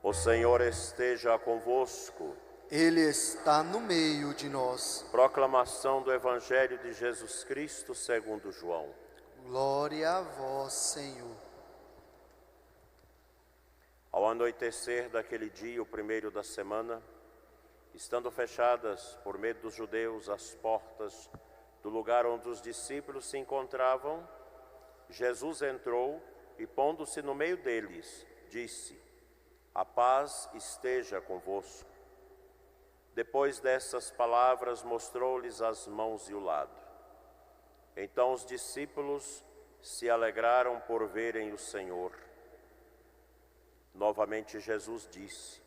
O Senhor esteja convosco. Ele está no meio de nós. Proclamação do Evangelho de Jesus Cristo segundo João. Glória a vós, Senhor. Ao anoitecer daquele dia, o primeiro da semana, estando fechadas por medo dos judeus as portas do lugar onde os discípulos se encontravam, Jesus entrou e, pondo-se no meio deles, disse: "A paz esteja convosco." Depois dessas palavras, mostrou-lhes as mãos e o lado. Então os discípulos se alegraram por verem o Senhor. Novamente Jesus disse: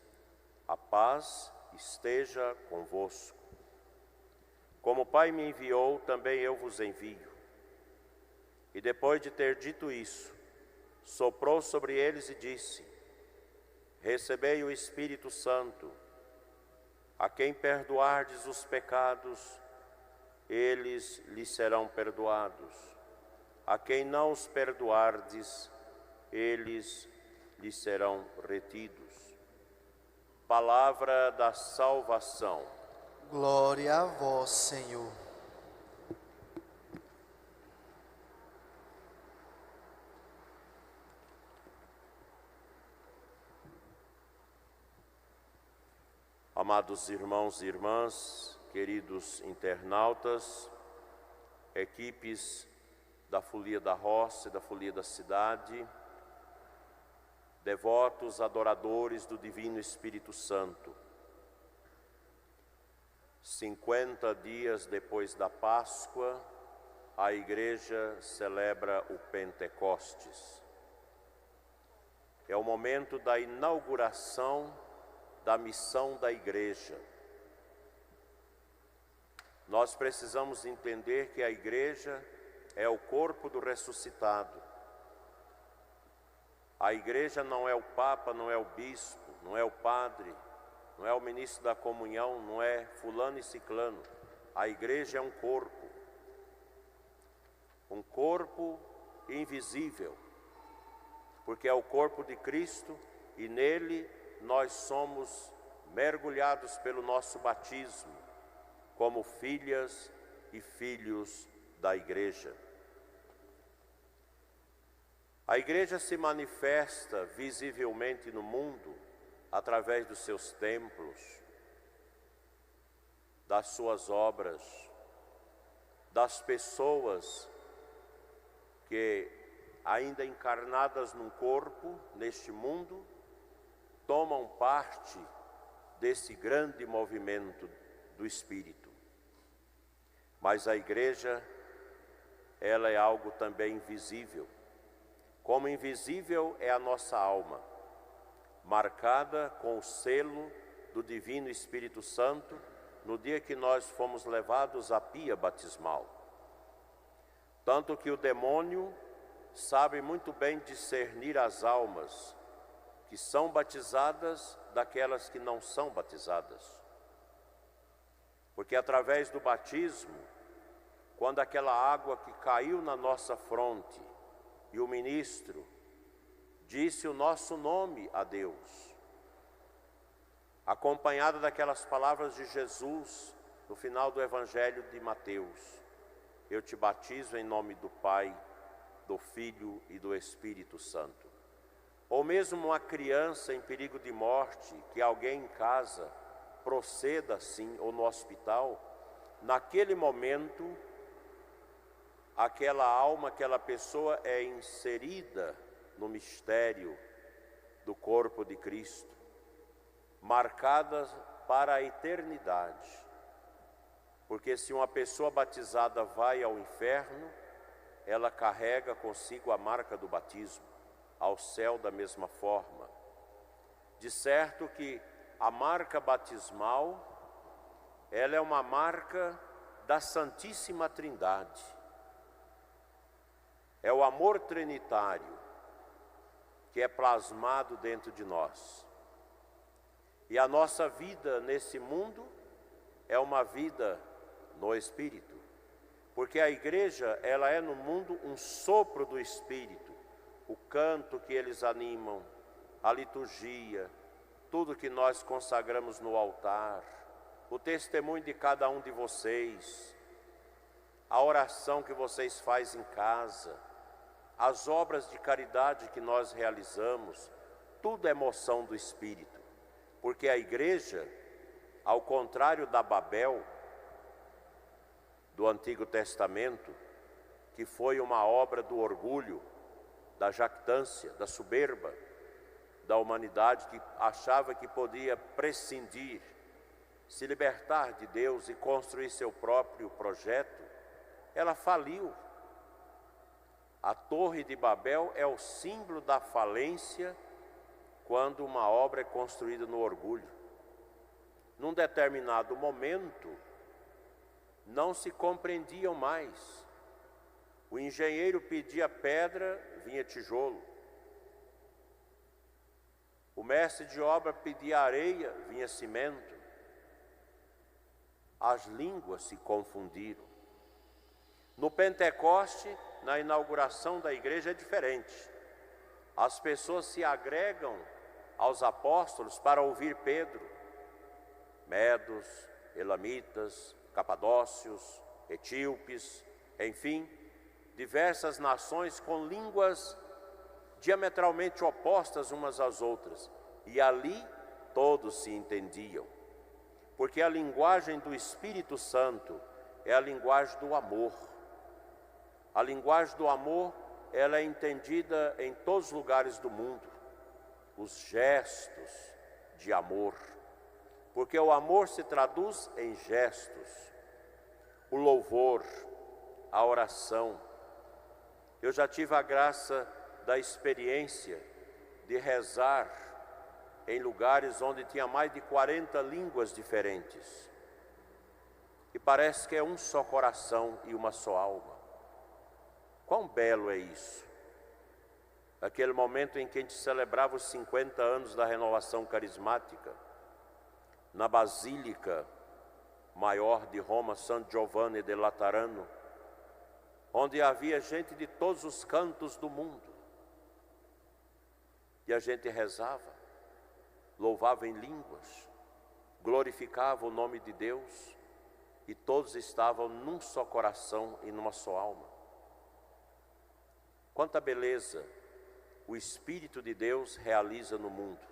"A paz esteja convosco. Como o Pai me enviou, também eu vos envio." E depois de ter dito isso, soprou sobre eles e disse: "Recebei o Espírito Santo. A quem perdoardes os pecados, eles lhes serão perdoados. A quem não os perdoardes, eles lhes serão retidos." Palavra da salvação. Glória a vós, Senhor. Amados irmãos e irmãs, queridos internautas, equipes da Folia da Roça e da Folia da Cidade, devotos, adoradores do Divino Espírito Santo. 50 dias depois da Páscoa, a Igreja celebra o Pentecostes. É o momento da inauguração da missão da Igreja. Nós precisamos entender que a Igreja é o corpo do ressuscitado. A Igreja não é o Papa, não é o Bispo, não é o Padre, não é o Ministro da Comunhão, não é fulano e ciclano. A Igreja é um corpo invisível, porque é o corpo de Cristo e nele nós somos mergulhados pelo nosso batismo como filhas e filhos da Igreja. A Igreja se manifesta visivelmente no mundo através dos seus templos, das suas obras, das pessoas que, ainda encarnadas num corpo, neste mundo, tomam parte desse grande movimento do Espírito. Mas a Igreja, ela é algo também invisível. Como invisível é a nossa alma, marcada com o selo do Divino Espírito Santo, no dia que nós fomos levados à pia batismal. Tanto que o demônio sabe muito bem discernir as almas que são batizadas daquelas que não são batizadas. Porque através do batismo, quando aquela água que caiu na nossa fronte e o ministro disse o nosso nome a Deus, acompanhado daquelas palavras de Jesus no final do Evangelho de Mateus: "Eu te batizo em nome do Pai, do Filho e do Espírito Santo." Ou mesmo uma criança em perigo de morte, que alguém em casa proceda assim, ou no hospital, naquele momento, aquela alma, aquela pessoa é inserida no mistério do corpo de Cristo, marcada para a eternidade. Porque se uma pessoa batizada vai ao inferno, ela carrega consigo a marca do batismo, ao céu da mesma forma. De certo que a marca batismal, ela é uma marca da Santíssima Trindade. É o amor trinitário que é plasmado dentro de nós. E a nossa vida nesse mundo é uma vida no Espírito. Porque a Igreja, ela é no mundo um sopro do Espírito. O canto que eles animam, a liturgia, tudo que nós consagramos no altar, o testemunho de cada um de vocês, a oração que vocês fazem em casa, as obras de caridade que nós realizamos, tudo é moção do Espírito, porque a igreja, ao contrário da Babel, do Antigo Testamento, que foi uma obra do orgulho, da jactância, da soberba, da humanidade que achava que podia prescindir, se libertar de Deus e construir seu próprio projeto, ela faliu. A Torre de Babel é o símbolo da falência quando uma obra é construída no orgulho. Num determinado momento, não se compreendiam mais. O engenheiro pedia pedra, vinha tijolo. O mestre de obra pedia areia, vinha cimento. As línguas se confundiram. No Pentecoste, na inauguração da igreja, é diferente. As pessoas se agregam aos apóstolos para ouvir Pedro. Medos, elamitas, capadócios, etíopes, enfim, diversas nações com línguas diametralmente opostas umas às outras. E ali todos se entendiam. Porque a linguagem do Espírito Santo é a linguagem do amor. A linguagem do amor, ela é entendida em todos os lugares do mundo. Os gestos de amor. Porque o amor se traduz em gestos. O louvor, a oração. Eu já tive a graça da experiência de rezar em lugares onde tinha mais de 40 línguas diferentes. E parece que é um só coração e uma só alma. Quão belo é isso! Aquele momento em que a gente celebrava os 50 anos da renovação carismática, na Basílica Maior de Roma, San Giovanni de Laterano, onde havia gente de todos os cantos do mundo. E a gente rezava, louvava em línguas, glorificava o nome de Deus, e todos estavam num só coração e numa só alma. Quanta beleza o Espírito de Deus realiza no mundo.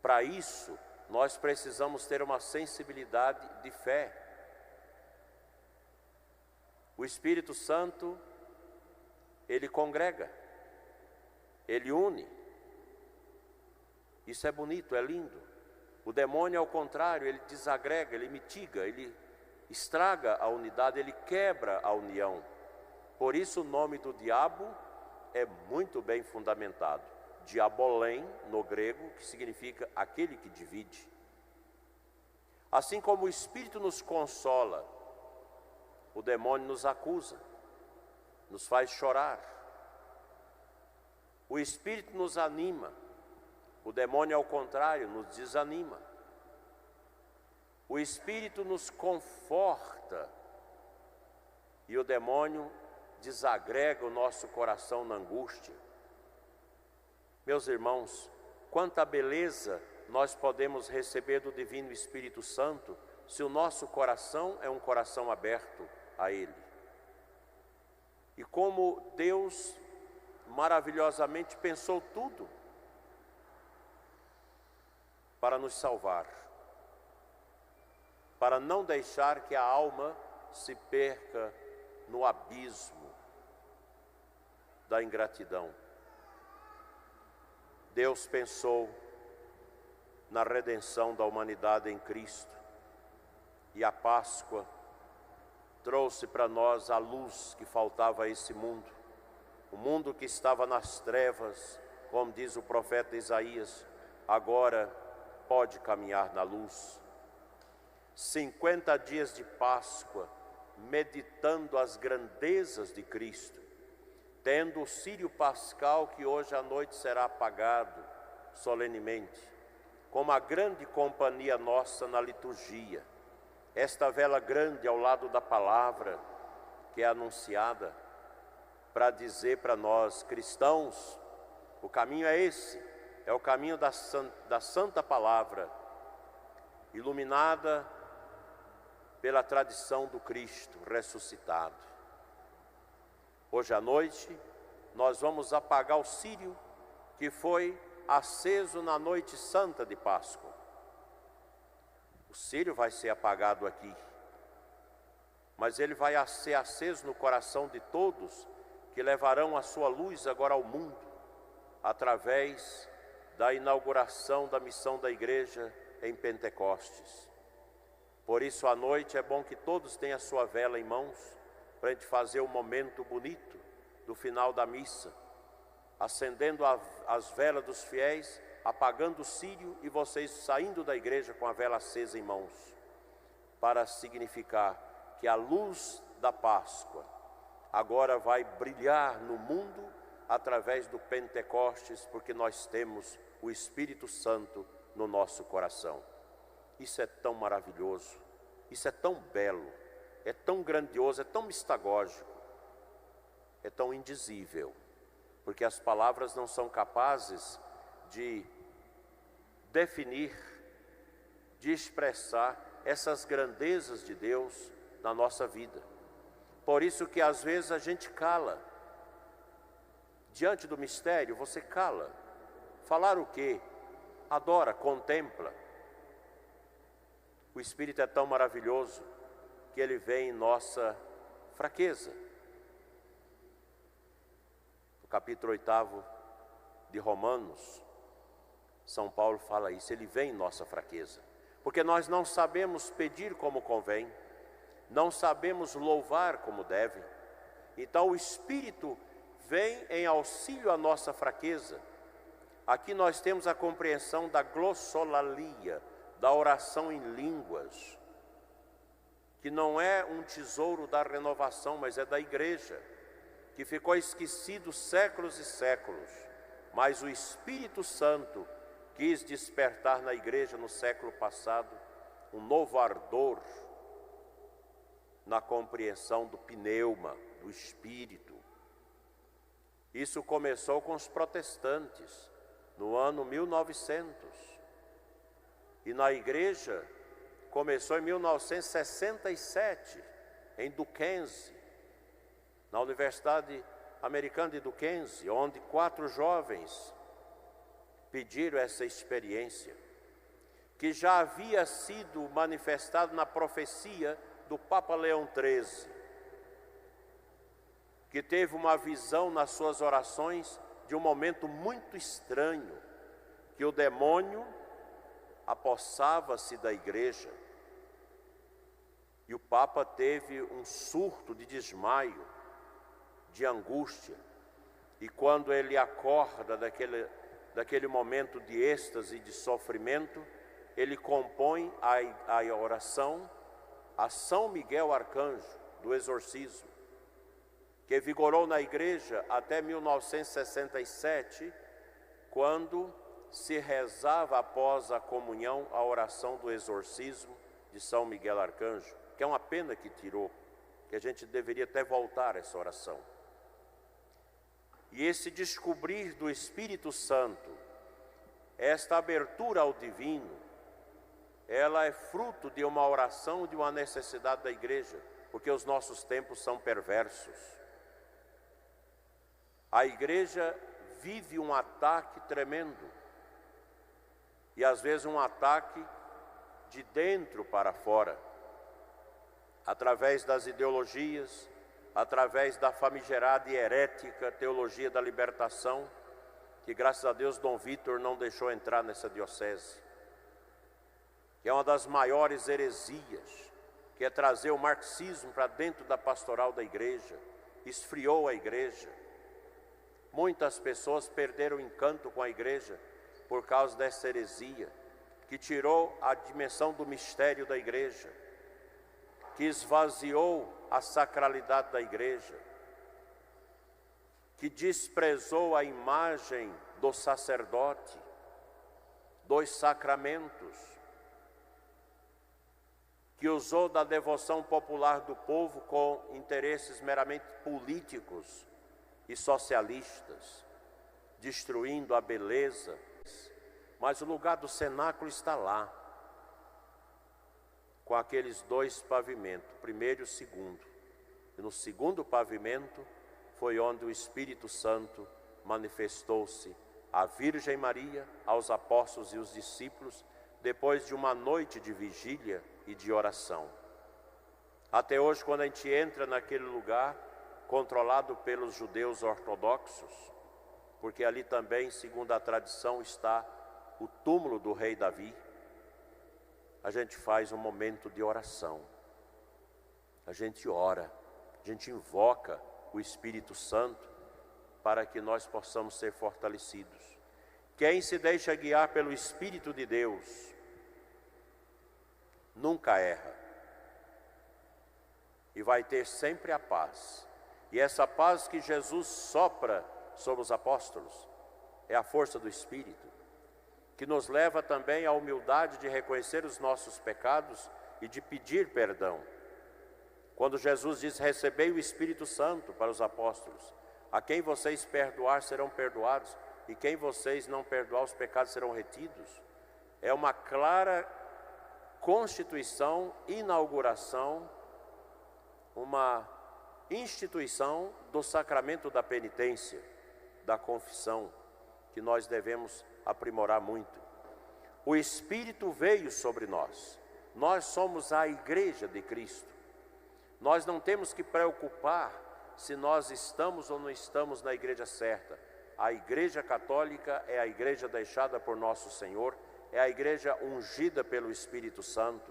Para isso, nós precisamos ter uma sensibilidade de fé. O Espírito Santo, ele congrega, ele une. Isso é bonito, é lindo. O demônio, ao contrário, ele desagrega, ele mitiga, ele estraga a unidade, ele quebra a união. Por isso o nome do diabo é muito bem fundamentado. Diabolém, no grego, que significa aquele que divide. Assim como o Espírito nos consola, o demônio nos acusa, nos faz chorar. O Espírito nos anima, o demônio, ao contrário, nos desanima. O Espírito nos conforta e o demônio desagrega o nosso coração na angústia. Meus irmãos, quanta beleza nós podemos receber do Divino Espírito Santo se o nosso coração é um coração aberto a Ele. E como Deus maravilhosamente pensou tudo para nos salvar, para não deixar que a alma se perca no abismo da ingratidão. Deus pensou na redenção da humanidade em Cristo, e a Páscoa trouxe para nós a luz que faltava a esse mundo, o mundo que estava nas trevas, como diz o profeta Isaías, agora pode caminhar na luz. 50 dias de Páscoa, meditando as grandezas de Cristo, tendo o círio pascal que hoje à noite será apagado solenemente, como a grande companhia nossa na liturgia, esta vela grande ao lado da palavra que é anunciada para dizer para nós cristãos, o caminho é esse, é o caminho da Santa Palavra, iluminada pela tradição do Cristo ressuscitado. Hoje à noite, nós vamos apagar o círio que foi aceso na noite santa de Páscoa. O círio vai ser apagado aqui, mas ele vai ser aceso no coração de todos que levarão a sua luz agora ao mundo, através da inauguração da missão da igreja em Pentecostes. Por isso, à noite, é bom que todos tenham a sua vela em mãos, para a gente fazer um momento bonito do final da missa, acendendo as velas dos fiéis, apagando o círio e vocês saindo da igreja com a vela acesa em mãos, para significar que a luz da Páscoa agora vai brilhar no mundo através do Pentecostes, porque nós temos o Espírito Santo no nosso coração. Isso é tão maravilhoso, isso é tão belo, é tão grandioso, é tão mistagógico, é tão indizível, porque as palavras não são capazes de definir, de expressar essas grandezas de Deus na nossa vida. Por isso que às vezes a gente cala. Diante do mistério, você cala. Falar o quê? Adora, contempla. O Espírito é tão maravilhoso que ele vem em nossa fraqueza. No capítulo 8 de Romanos, São Paulo fala isso, ele vem em nossa fraqueza. Porque nós não sabemos pedir como convém, não sabemos louvar como deve. Então o Espírito vem em auxílio à nossa fraqueza. Aqui nós temos a compreensão da glossolalia, da oração em línguas, que não é um tesouro da renovação, mas é da igreja, que ficou esquecido séculos e séculos, mas o Espírito Santo quis despertar na igreja no século passado um novo ardor na compreensão do pneuma, do Espírito. Isso começou com os protestantes, no ano 1900. E na igreja começou em 1967, em Duquesne, na Universidade Americana de Duquesne, onde 4 jovens pediram essa experiência, que já havia sido manifestado na profecia do Papa Leão XIII, que teve uma visão nas suas orações de um momento muito estranho, que o demônio apossava-se da igreja, e o Papa teve um surto de desmaio, de angústia, e quando ele acorda daquele momento de êxtase e de sofrimento, ele compõe a oração a São Miguel Arcanjo, do exorcismo, que vigorou na igreja até 1967, quando se rezava após a comunhão a oração do exorcismo de São Miguel Arcanjo, que é uma pena que tirou, que a gente deveria até voltar a essa oração. E esse descobrir do Espírito Santo, esta abertura ao divino, ela é fruto de uma oração, de uma necessidade da igreja, porque os nossos tempos são perversos. A igreja vive um ataque tremendo, e às vezes um ataque de dentro para fora, através das ideologias, através da famigerada e herética teologia da libertação, que graças a Deus Dom Vítor não deixou entrar nessa diocese, que é uma das maiores heresias, que é trazer o marxismo para dentro da pastoral da igreja, esfriou a igreja. Muitas pessoas perderam o encanto com a igreja por causa dessa heresia, que tirou a dimensão do mistério da igreja, que esvaziou a sacralidade da igreja, que desprezou a imagem do sacerdote, dos sacramentos, que usou da devoção popular do povo com interesses meramente políticos e socialistas, destruindo a beleza mas o lugar do cenáculo está lá, com aqueles 2 pavimentos, o primeiro e o segundo. E no segundo pavimento foi onde o Espírito Santo manifestou-se à Virgem Maria, aos apóstolos e os discípulos, depois de uma noite de vigília e de oração. Até hoje, quando a gente entra naquele lugar, controlado pelos judeus ortodoxos, porque ali também, segundo a tradição, está o túmulo do rei Davi, a gente faz um momento de oração. A gente ora, a gente invoca o Espírito Santo para que nós possamos ser fortalecidos. Quem se deixa guiar pelo Espírito de Deus nunca erra e vai ter sempre a paz. E essa paz que Jesus sopra sobre os apóstolos é a força do Espírito, que nos leva também à humildade de reconhecer os nossos pecados e de pedir perdão. Quando Jesus diz: recebei o Espírito Santo para os apóstolos, a quem vocês perdoar serão perdoados, e quem vocês não perdoar os pecados serão retidos, é uma clara constituição, inauguração, uma instituição do sacramento da penitência, da confissão, que nós devemos aprimorar muito. O Espírito veio sobre nós. Nós somos a Igreja de Cristo. Nós não temos que preocupar se nós estamos ou não estamos na igreja certa. A Igreja Católica é a igreja deixada por nosso Senhor, é a igreja ungida pelo Espírito Santo.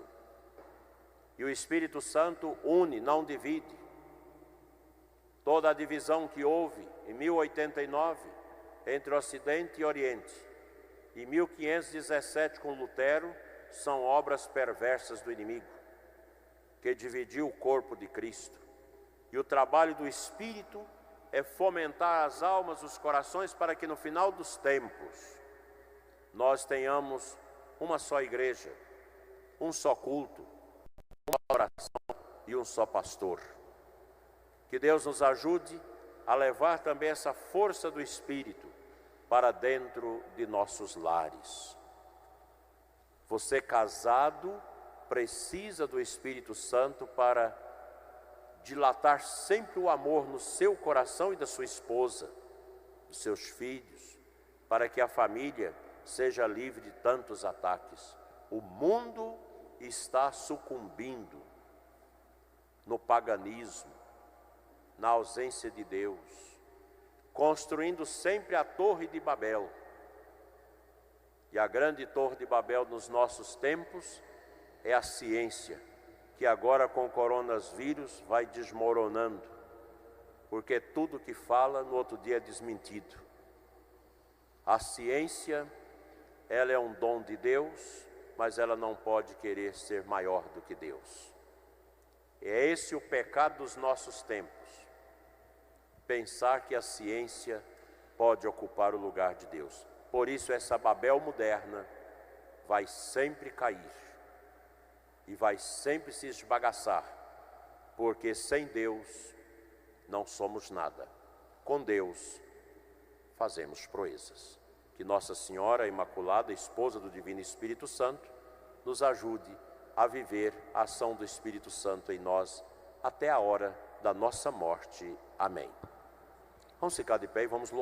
E o Espírito Santo une, não divide. Toda a divisão que houve em 1089 entre Ocidente e Oriente, e 1517 com Lutero, são obras perversas do inimigo, que dividiu o corpo de Cristo. E o trabalho do Espírito é fomentar as almas, os corações, para que no final dos tempos nós tenhamos uma só igreja, um só culto, uma oração e um só pastor. Que Deus nos ajude a levar também essa força do Espírito para dentro de nossos lares. Você casado precisa do Espírito Santo para dilatar sempre o amor no seu coração e da sua esposa, dos seus filhos, para que a família seja livre de tantos ataques. O mundo está sucumbindo no paganismo, na ausência de Deus, construindo sempre a Torre de Babel. E a grande Torre de Babel nos nossos tempos é a ciência, que agora com o coronavírus vai desmoronando, porque tudo que fala no outro dia é desmentido. A ciência, ela é um dom de Deus, mas ela não pode querer ser maior do que Deus. É esse o pecado dos nossos tempos, pensar que a ciência pode ocupar o lugar de Deus. Por isso essa Babel moderna vai sempre cair e vai sempre se esbagaçar, porque sem Deus não somos nada. Com Deus fazemos proezas. Que Nossa Senhora Imaculada, esposa do Divino Espírito Santo, nos ajude a viver a ação do Espírito Santo em nós até a hora da nossa morte. Amém. Vamos ficar de pé e vamos louvar.